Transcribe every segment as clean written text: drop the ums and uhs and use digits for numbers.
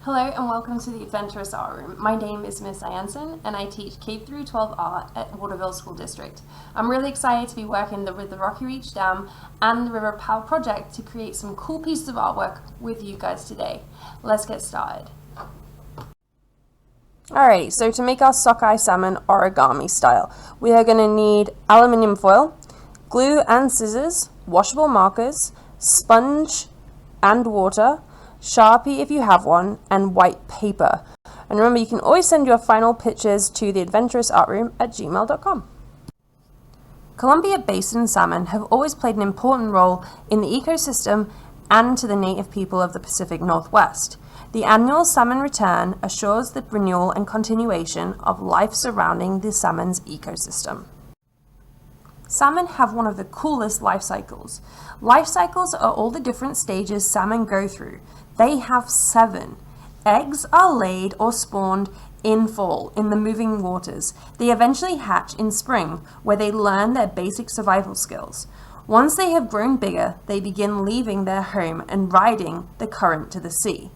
Hello and welcome to the Adventurous Art Room. My name is Miss Ianson and I teach K-12 art at Waterville School District. I'm really excited to be working with the Rocky Reach Dam and the River Powell project to create some cool pieces of artwork with you guys today. Let's get started. Alright, so to make our Sockeye Salmon origami style, we are going to need aluminium foil, glue and scissors, washable markers, sponge and water, Sharpie if you have one, and white paper. And remember, you can always send your final pictures to theadventurousartroom@gmail.com. Columbia Basin salmon have always played an important role in the ecosystem and to the native people of the Pacific Northwest. The annual salmon return assures the renewal and continuation of life surrounding the salmon's ecosystem. Salmon have one of the coolest life cycles. Life cycles are all the different stages salmon go through. They have 7. Eggs are laid or spawned in fall in the moving waters. They eventually hatch in spring, where they learn their basic survival skills. Once they have grown bigger, they begin leaving their home and riding the current to the sea.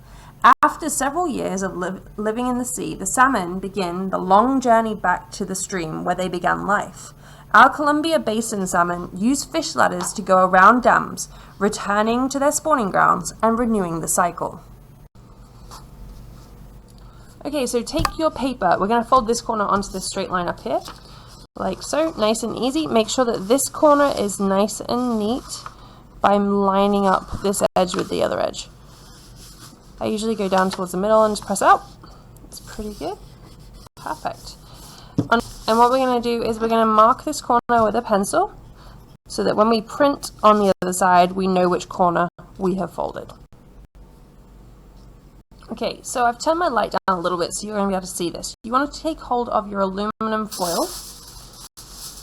After several years of living in the sea, the salmon begin the long journey back to the stream where they began life. Our Columbia Basin salmon use fish ladders to go around dams, returning to their spawning grounds and renewing the cycle. Okay, so take your paper. We're going to fold this corner onto this straight line up here, like so, nice and easy. Make sure that this corner is nice and neat by lining up this edge with the other edge. I usually go down towards the middle and just press out. It's pretty good. Perfect. And what we're going to do is we're going to mark this corner with a pencil so that when we print on the other side, we know which corner we have folded. Okay, so I've turned my light down a little bit so you're going to be able to see this. You want to take hold of your aluminum foil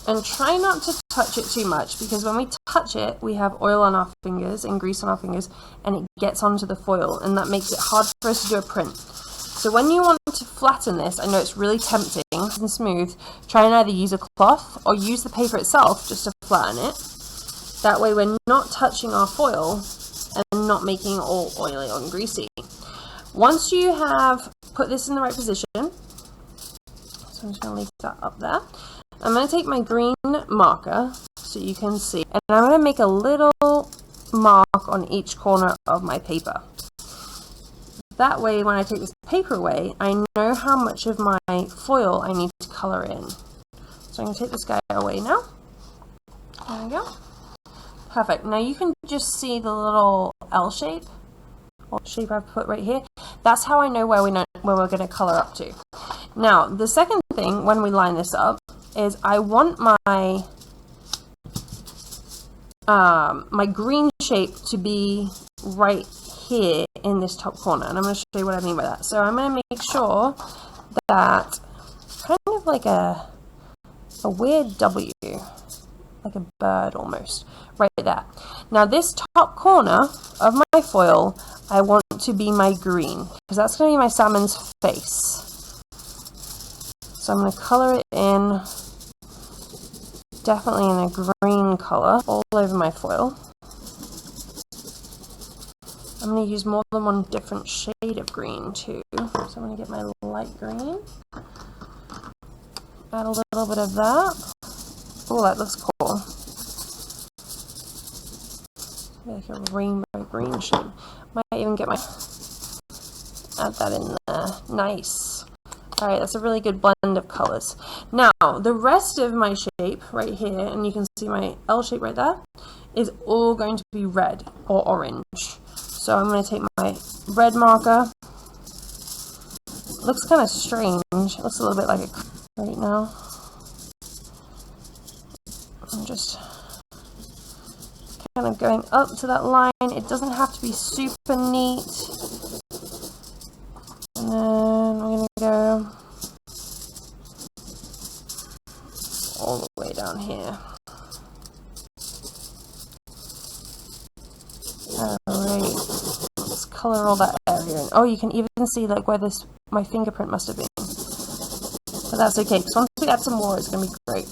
and try not to touch it too much, because when we touch it, we have oil on our fingers and grease on our fingers, and it gets onto the foil, and that makes it hard for us to do a print. So when you want to flatten this, I know it's really tempting and smooth, try and either use a cloth or use the paper itself just to flatten it. That way we're not touching our foil and not making it all oily and greasy. Once you have put this in the right position, so I'm just going to leave that up there. I'm going to take my green marker so you can see, and I'm going to make a little mark on each corner of my paper. That way, when I take this paper away, I know how much of my foil I need to color in. So I'm going to take this guy away now. There we go. Perfect. Now you can just see the little L shape, or shape I've put right here. That's how I know where we're going to color up to. Now, the second thing when we line this up is I want my my green shape to be right here in this top corner, and I'm going to show you what I mean by that. So I'm going to make sure that kind of like a weird W, like a bird almost, right there. Now this top corner of my foil, I want to be my green, because that's going to be my salmon's face. So I'm going to color it in, definitely in a green color, all over my foil. I'm going to use more than one different shade of green too. So I'm going to get my light green, add a little bit of that. Oh, that looks cool. Like a rainbow green shade. Might even get add that in there. Nice. Alright, that's a really good blend of colors. Now, the rest of my shape right here, and you can see my L shape right there, is all going to be red or orange. So I'm going to take my red marker. It looks kind of strange. It looks a little bit like a right now. I'm just kind of going up to that line. It doesn't have to be super neat. And then we're going to go all the way down here. Alright, let's color all that area in. Oh, you can even see like where my fingerprint must have been. But that's okay, because once we add some more, it's going to be great.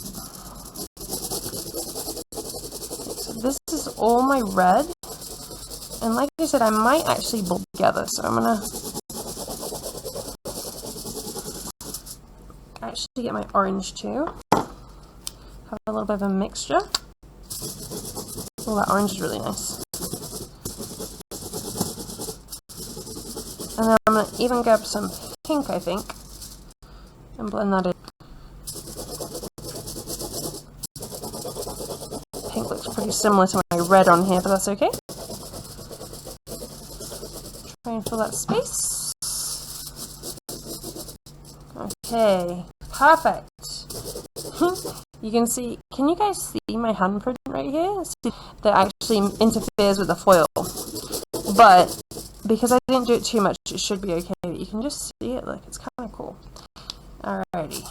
So this is all my red. And like I said, I might actually blend together, so I'm going to actually get my orange too. Have a little bit of a mixture. Oh, that orange is really nice. And then I'm going to even grab some pink, I think, and blend that in. Pink looks pretty similar to my red on here, but that's okay. Try and fill that space. Okay, perfect. You can see, can you guys see my handprint right here? See, that actually interferes with the foil. But because I didn't do it too much, it should be okay. But you can just see it, look, it's kind of cool. Alrighty.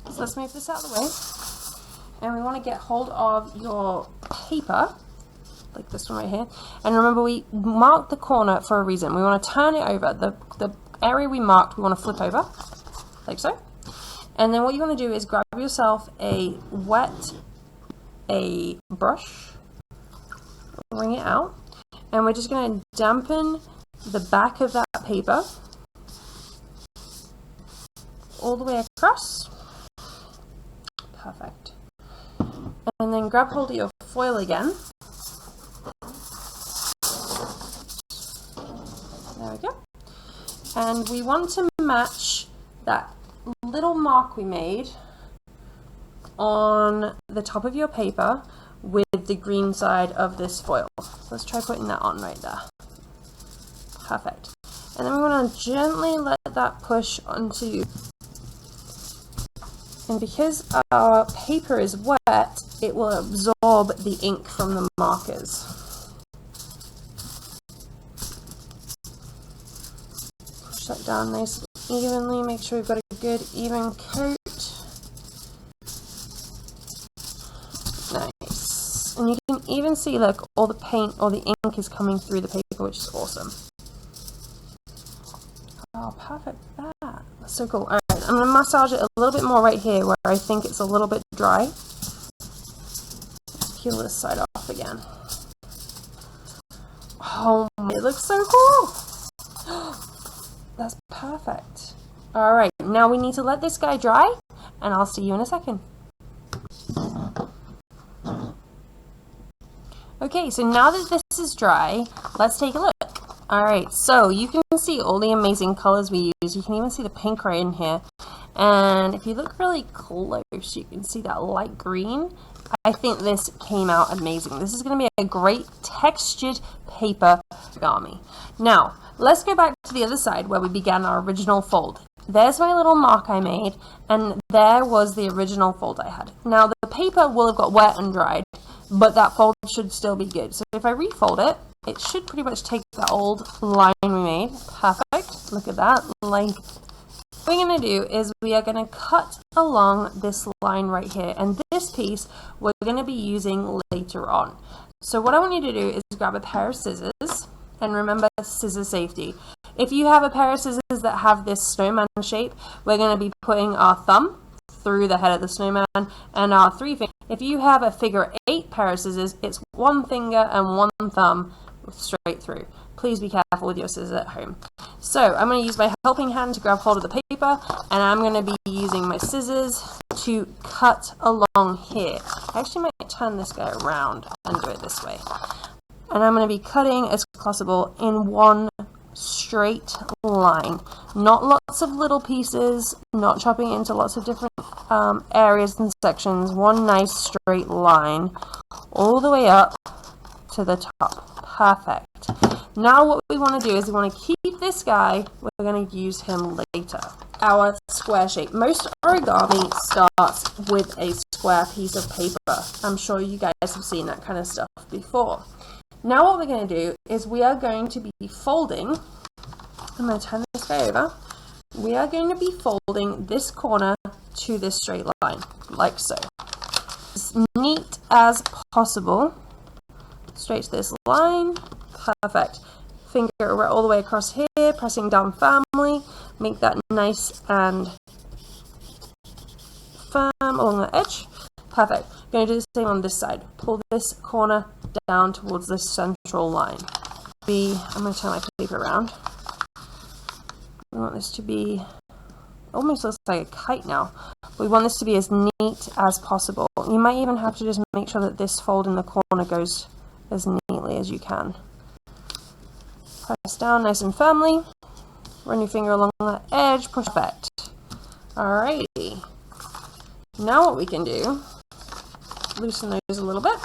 So let's move this out of the way. And we want to get hold of your paper, like this one right here. And remember, we marked the corner for a reason. We want to turn it over. The area we marked, we want to flip over, like so. And then what you want to do is grab yourself a brush, wring it out, and we're just going to dampen the back of that paper all the way across. Perfect. And then grab hold of your foil again. There we go. And we want to match that little mark we made on the top of your paper with the green side of this foil. Let's try putting that on right there. Perfect. And then we want to gently let that push onto, and because our paper is wet, it will absorb the ink from the markers. Push that down nice and evenly, make sure we've got a good even coat. Nice. And you can even see, look, all the paint or the ink is coming through the paper, which is awesome. Oh, perfect. That's so cool. Alright, I'm going to massage it a little bit more right here where I think it's a little bit dry. Let's peel this side off again. Oh, it looks so cool. That's perfect. Alright, now we need to let this guy dry, and I'll see you in a second. Okay, so now that this is dry, let's take a look. Alright, so you can see all the amazing colors we use. You can even see the pink right in here. And if you look really close, you can see that light green. I think this came out amazing. This is going to be a great textured paper origami. Now, let's go back to the other side where we began our original fold. There's my little mark I made, and there was the original fold I had. Now, the paper will have got wet and dried, but that fold should still be good. So if I refold it, it should pretty much take the old line we made. Perfect. Look at that. Like, what we're going to do is we are going to cut along this line right here, and this piece we're going to be using later on. So what I want you to do is grab a pair of scissors, and remember, scissor safety. If you have a pair of scissors that have this snowman shape, we're going to be putting our thumb through the head of the snowman and our 3 fingers. If you have a figure 8 pair of scissors, it's 1 finger and 1 thumb straight through. Please be careful with your scissors at home. So I'm going to use my helping hand to grab hold of the paper, and I'm going to be using my scissors to cut along here. I actually might turn this guy around and do it this way. And I'm going to be cutting as possible in one straight line. Not lots of little pieces, not chopping into lots of different areas and sections. One nice straight line all the way up to the top. Perfect. Now what we want to do is we want to keep this guy. We're going to use him later. Our square shape. Most origami starts with a square piece of paper. I'm sure you guys have seen that kind of stuff before. Now what we're going to do is we are going to be folding. I'm going to turn this guy over. We are going to be folding this corner to this straight line, like so. As neat as possible. Straight to this line. Perfect. Finger all the way across here, pressing down firmly. Make that nice and firm along the edge. Perfect. I'm going to do the same on this side. Pull this corner down towards this central line. I'm going to turn my paper around. We want this to be, almost looks like a kite now. We want this to be as neat as possible. You might even have to just make sure that this fold in the corner goes as neatly as you can. Press down nice and firmly. Run your finger along that edge, push back. Alrighty. Now what we can do, loosen those a little bit,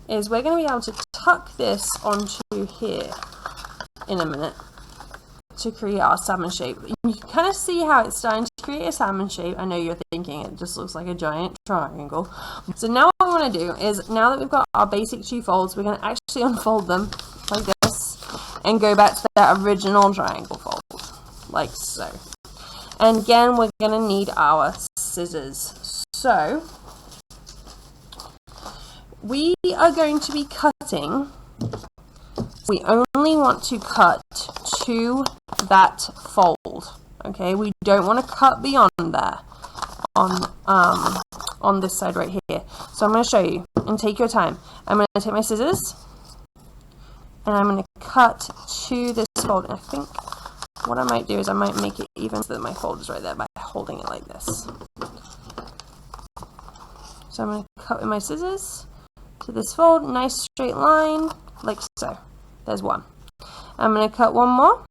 is we're going to be able to tuck this onto here in a minute to create our salmon shape. You can kind of see how it's starting to create a salmon shape. I know you're thinking it just looks like a giant triangle. So now what we want to do is, now that we've got our basic 2 folds, we're going to actually unfold them like this and go back to that original triangle fold, like so. And again, we're going to need our scissors. So we are going to be cutting, we only want to cut to that fold, okay? We don't want to cut beyond there on this side right here. So I'm going to show you, and take your time. I'm going to take my scissors and I'm going to cut to this fold. And I think what I might do is I might make it even so that my fold is right there by holding it like this. So I'm going to cut with my scissors to this fold, nice straight line, like so. There's one. I'm going to cut one more.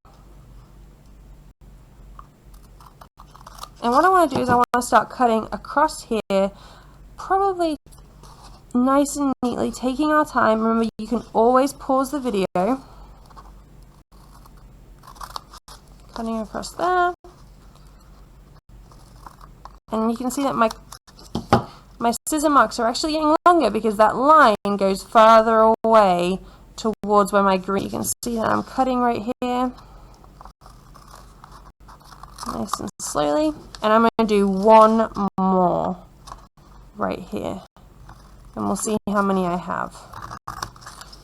And what I want to do is I want to start cutting across here, probably nice and neatly, taking our time. Remember, you can always pause the video. Cutting across there. And you can see that my scissor marks are actually getting longer because that line goes farther away towards where my green. You can see that I'm cutting right here, nice and slowly, and I'm going to do one more right here, and we'll see how many I have.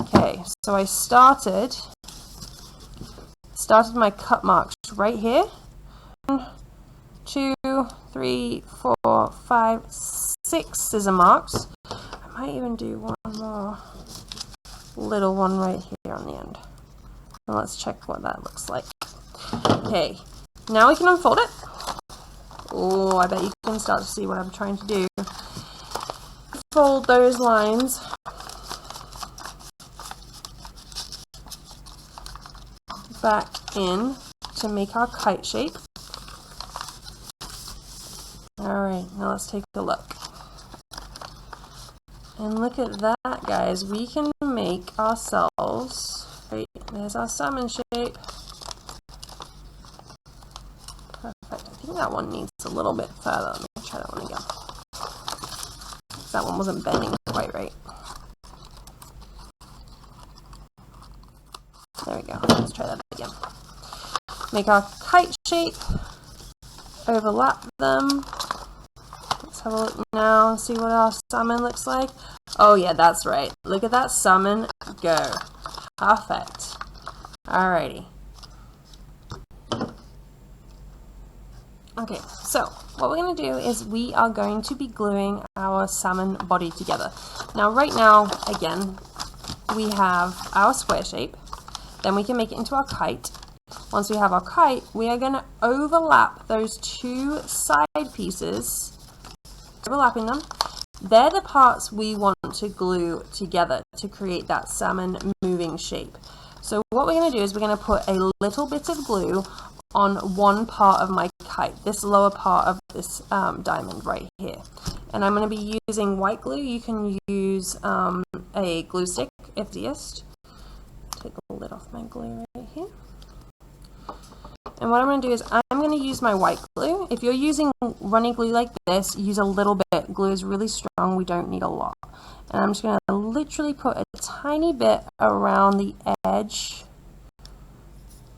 Okay, so I started my cut marks right here. 1, 2, 3, 4, 5, 6 scissor marks. I might even do one more little one right here on the end. And let's check what that looks like. Okay, now we can unfold it. Oh, I bet you can start to see what I'm trying to do. Fold those lines back in to make our kite shape. Alright, now let's take a look. And look at that, guys. We can make ourselves, right, there's our salmon shape. Perfect. I think that one needs a little bit further. Let me try that one again. That one wasn't bending quite right. There we go. Let's try that again. Make our kite shape. Overlap them. Let's have a look now and see what our salmon looks like. Oh yeah, that's right. Look at that salmon go. Perfect. Alrighty. Okay, so what we're going to do is we are going to be gluing our salmon body together. Now right now, again, we have our square shape. Then we can make it into our kite. Once we have our kite, we are going to overlap those 2 side pieces, overlapping them. They're the parts we want to glue together to create that salmon moving shape. So what we're going to do is we're going to put a little bit of glue on one part of my kite, this lower part of this diamond right here. And I'm going to be using white glue. You can use a glue stick if easiest. Take the lid off my glue right here. And what I'm going to do is I'm going to use my white glue. If you're using runny glue like this, use a little bit. Glue is really strong. We don't need a lot. And I'm just going to literally put a tiny bit around the edge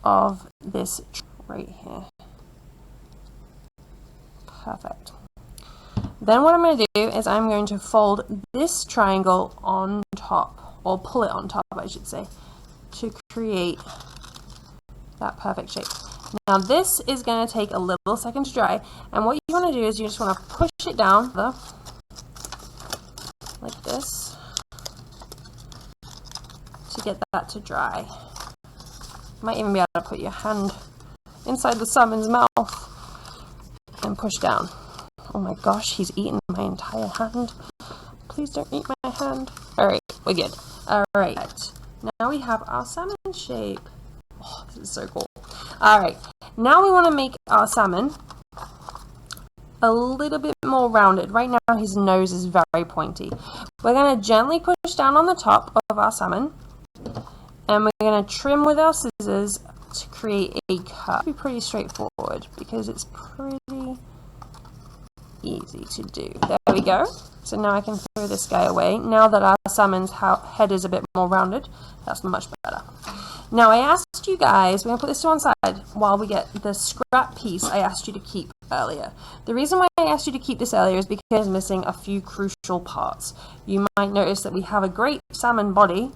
of this right here. Perfect. Then what I'm going to do is I'm going to fold this triangle on top, or pull it on top, I should say, to create that perfect shape. Now this is going to take a little second to dry, and what you want to do is you just want to push it down like this to get that to dry. You might even be able to put your hand inside the salmon's mouth and push down. Oh my gosh, he's eaten my entire hand. Please don't eat my hand. Alright, we're good. Alright, now we have our salmon shape. Oh, this is so cool. Alright, now we want to make our salmon a little bit more rounded. Right now his nose is very pointy. We're going to gently push down on the top of our salmon, and we're going to trim with our scissors to create a curve. It'll be pretty straightforward because it's pretty easy to do. There we go. So now I can throw this guy away. Now that our salmon's head is a bit more rounded, that's much better. Now I asked you guys, we're going to put this to one side while we get the scrap piece I asked you to keep earlier. The reason why I asked you to keep this earlier is because it's missing a few crucial parts. You might notice that we have a great salmon body,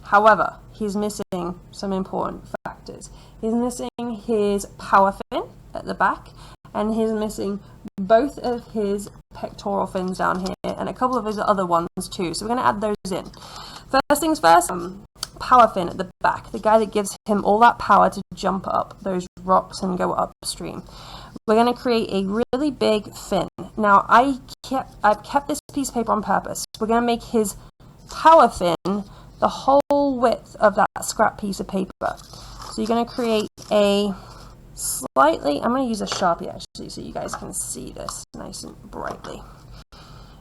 however, he's missing some important factors. He's missing his power fin at the back, and he's missing both of his pectoral fins down here, and a couple of his other ones too, so we're going to add those in. First things first, power fin at the back, the guy that gives him all that power to jump up those rocks and go upstream. We're going to create a really big fin. Now I've kept this piece of paper on purpose. We're going to make his power fin the whole width of that scrap piece of paper. So you're going to create a slightly, I'm going to use a Sharpie actually so you guys can see this nice and brightly.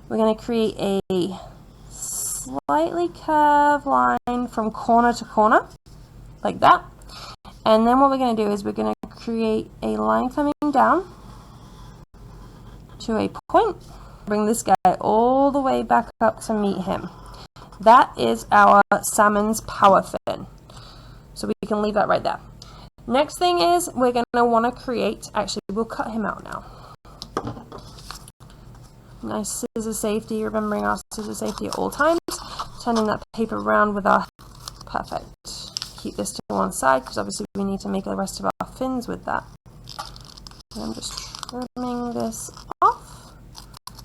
We're going to create a slightly curved line from corner to corner, like that. And then what we're going to do is we're going to create a line coming down to a point. Bring this guy all the way back up to meet him. That is our salmon's power fin. So we can leave that right there. Next thing is we're going to want to create, actually we'll cut him out now. Nice scissor safety, remembering our scissor safety at all times. Turning that paper around with our, perfect. Keep this to one side because obviously we need to make the rest of our fins with that. And I'm just trimming this off.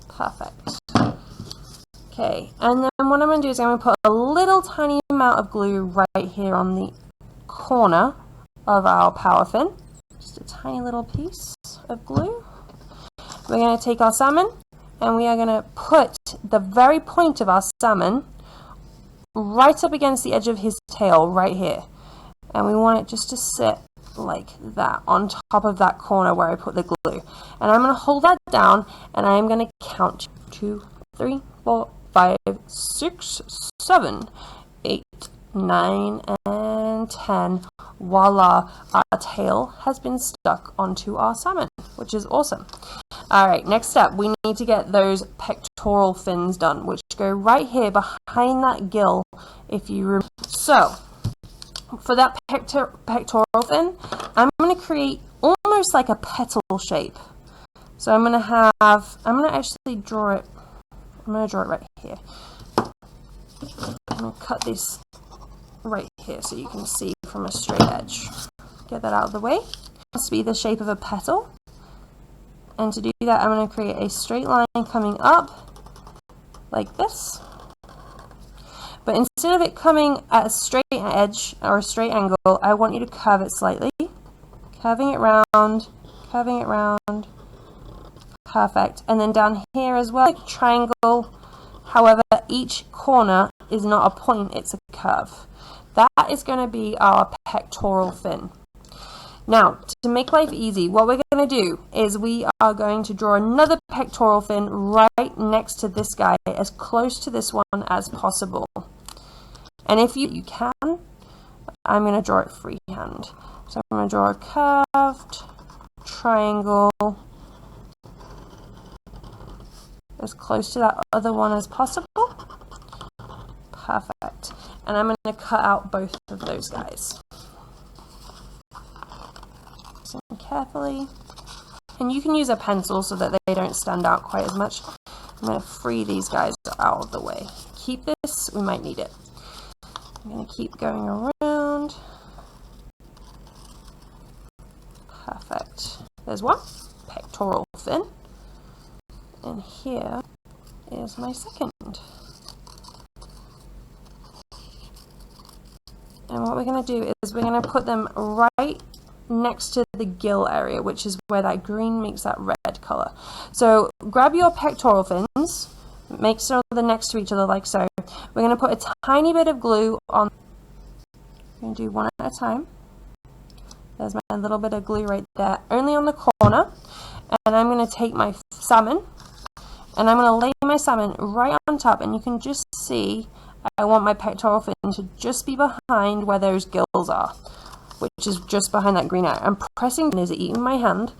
Perfect. Okay, and then what I'm going to do is I'm going to put a little tiny amount of glue right here on the corner of our power fin. Just a tiny little piece of glue. We're going to take our salmon and we are going to put the very point of our salmon right up against the edge of his tail right here. And we want it just to sit like that on top of that corner where I put the glue. And I'm going to hold that down and I am going to count 2, 3, 4, 5, 6, 7, 8, 9, and 10. Voila, our tail has been stuck onto our salmon, which is awesome. Alright, next step, we need to get those pectoral fins done, which go right here behind that gill. If you so, for that pectoral fin, I'm going to create almost like a petal shape. So I'm going to actually draw it, I'm going to draw it right here. I'm going to cut this right here so you can see from a straight edge. Get that out of the way. It must be the shape of a petal. And to do that, I'm going to create a straight line coming up like this. But instead of it coming at a straight edge or a straight angle, I want you to curve it slightly. Curving it round, curving it round. Perfect. And then down here as well, like a triangle. However, each corner is not a point, it's a curve. That is going to be our pectoral fin. Now, to make life easy, what we're going to do is we are going to draw another pectoral fin right next to this guy, as close to this one as possible. And if you can, I'm going to draw it freehand. So I'm going to draw a curved triangle as close to that other one as possible. Perfect. And I'm going to cut out both of those guys. So carefully. And you can use a pencil so that they don't stand out quite as much. I'm going to free these guys out of the way. Keep this, we might need it. I'm going to keep going around. Perfect. There's one pectoral fin. And here is my second. And what we're going to do is we're going to put them right next to the gill area, which is where that green makes that red color. So grab your pectoral fins, make sure they're next to each other like so. We're going to put a tiny bit of glue on. I'm going to do one at a time. There's my little bit of glue right there, only on the corner. And I'm going to take my salmon, and I'm going to lay my salmon right on top, and you can just see I want my pectoral fin to just be behind where those gills are, which is just behind that green area. I'm pressing, is eating my hand,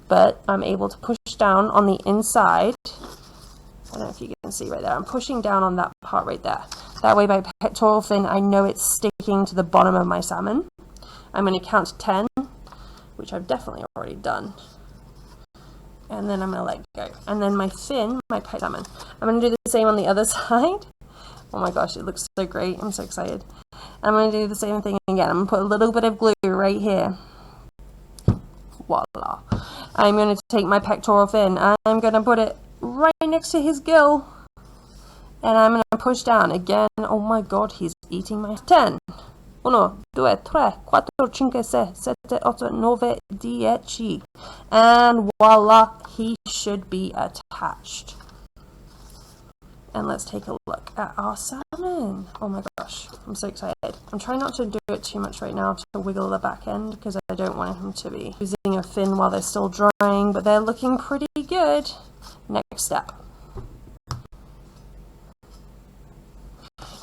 but I'm able to push down on the inside. I don't know if you can see right there. I'm pushing down on that part right there. That way my pectoral fin, I know it's sticking to the bottom of my salmon. I'm going to count to 10, which I've definitely already done. And then I'm going to let go. And then my fin, my pet salmon. I'm going to do the same on the other side. Oh my gosh, it looks so great. I'm so excited. I'm going to do the same thing again. I'm going to put a little bit of glue right here. Voila. I'm going to take my pectoral fin. I'm going to put it right next to his gill. And I'm going to push down. Again, oh my god, he's eating my 10. 1, 2, 3, 4, 5, 6, 7, 8, 9, 10. And voila, he should be attached. And let's take a look at our salmon. Oh my gosh, I'm so excited. I'm trying not to do it too much right now to wiggle the back end because I don't want him to be using a fin while they're still drying, but they're looking pretty good. Next step.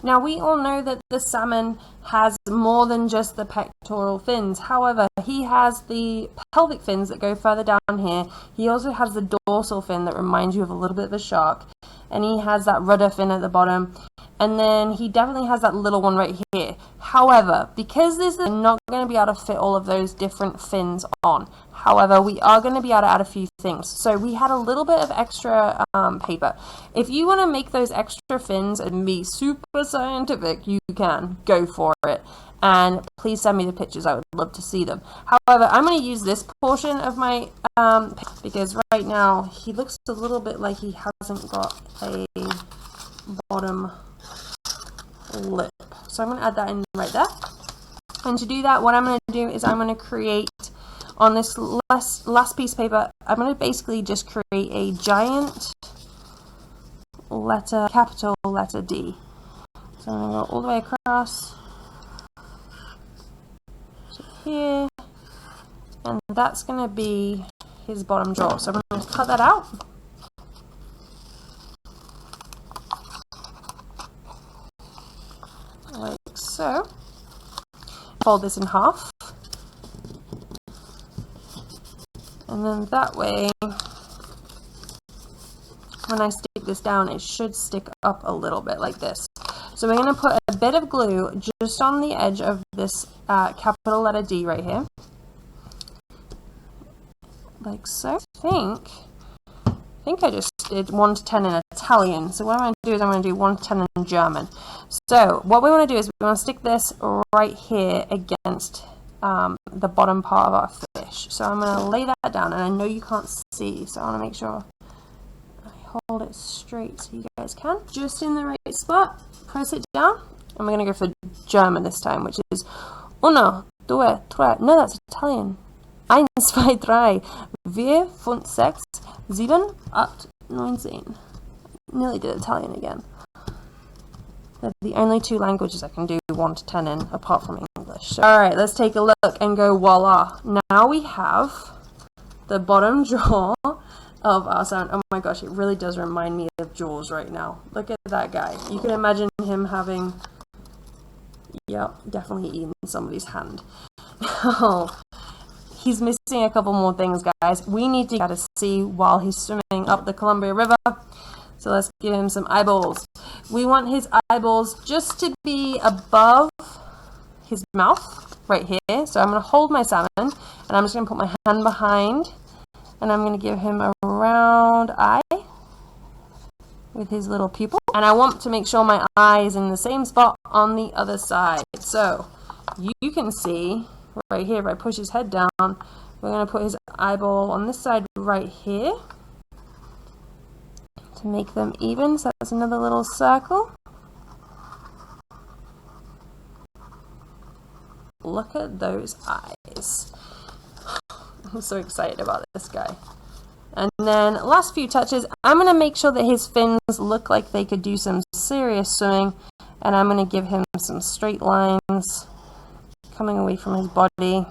Now we all know that the salmon has more than just the pectoral fins. However, he has the pelvic fins that go further down here. He also has the dorsal fin that reminds you of a little bit of a shark. And he has that rudder fin at the bottom. And then he definitely has that little one right here. However, because this is not going to be able to fit all of those different fins on. However, we are going to be able to add a few things. So we had a little bit of extra paper. If you want to make those extra fins and be super scientific, you can. Go for it. And please send me the pictures. I would love to see them. However, I'm going to use this portion of my because right now he looks a little bit like he hasn't got a bottom lip. So I'm going to add that in right there. And to do that, what I'm going to do is I'm going to create on this last piece of paper, I'm going to basically just create a giant letter, capital letter D. So I'm going to go all the way across to here, and that's going to be his bottom jaw. So I'm going to cut that out. Like so. Fold this in half. And then that way, when I stick this down, it should stick up a little bit like this. So we're going to put a bit of glue just on the edge of this capital letter D right here. Like so. I think I just did 1 to 10 in Italian. So what I'm going to do is I'm going to do 1 to 10 in German. So what we want to do is we want to stick this right here against the bottom part of our fish. So I'm going to lay that down, and I know you can't see, so I want to make sure I hold it straight so you guys can. Just in the right spot, press it down, and we're going to go for German this time, which is 1, 2, 3, no, that's Italian. 1, 2, 3, 4, 5, 6, 7, 8, 9, 10. Nearly did Italian again. They're the only 2 languages I can do 1 to 10 in, apart from English. So, alright, let's take a look and go voila. Now we have the bottom jaw of our salmon. Oh my gosh, it really does remind me of Jaws right now. Look at that guy. You can imagine him having, yep, definitely eaten somebody's hand. Oh, he's missing a couple more things, guys. We need to get to see while he's swimming up the Columbia River. So let's give him some eyeballs. We want his eyeballs just to be above his mouth, right here. So I'm going to hold my salmon, and I'm just going to put my hand behind, and I'm going to give him a round eye with his little pupil. And I want to make sure my eye is in the same spot on the other side. So you can see right here, if I push his head down, we're going to put his eyeball on this side right here to make them even. So that's another little circle. Look at those eyes. I'm so excited about this guy. And then last few touches, I'm going to make sure that his fins look like they could do some serious swimming, and I'm going to give him some straight lines coming away from his body.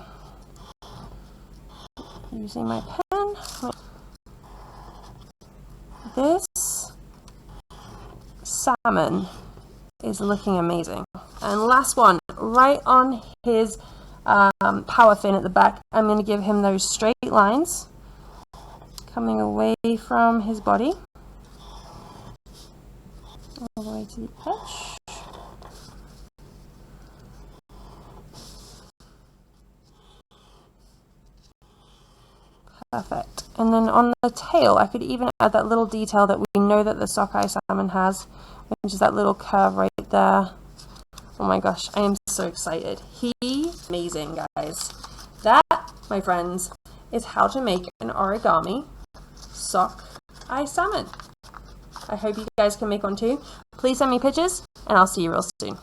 Using my pen. This salmon is looking amazing. And last one, right on his power fin at the back, I'm going to give him those straight lines coming away from his body all the way to the edge. Perfect. And then on the tail, I could even add that little detail that we know that the sockeye salmon has, which is that little curve right there. Oh my gosh, I am so excited. He's amazing, guys. That, my friends, is how to make an origami sockeye salmon. I hope you guys can make one too. Please send me pictures, and I'll see you real soon.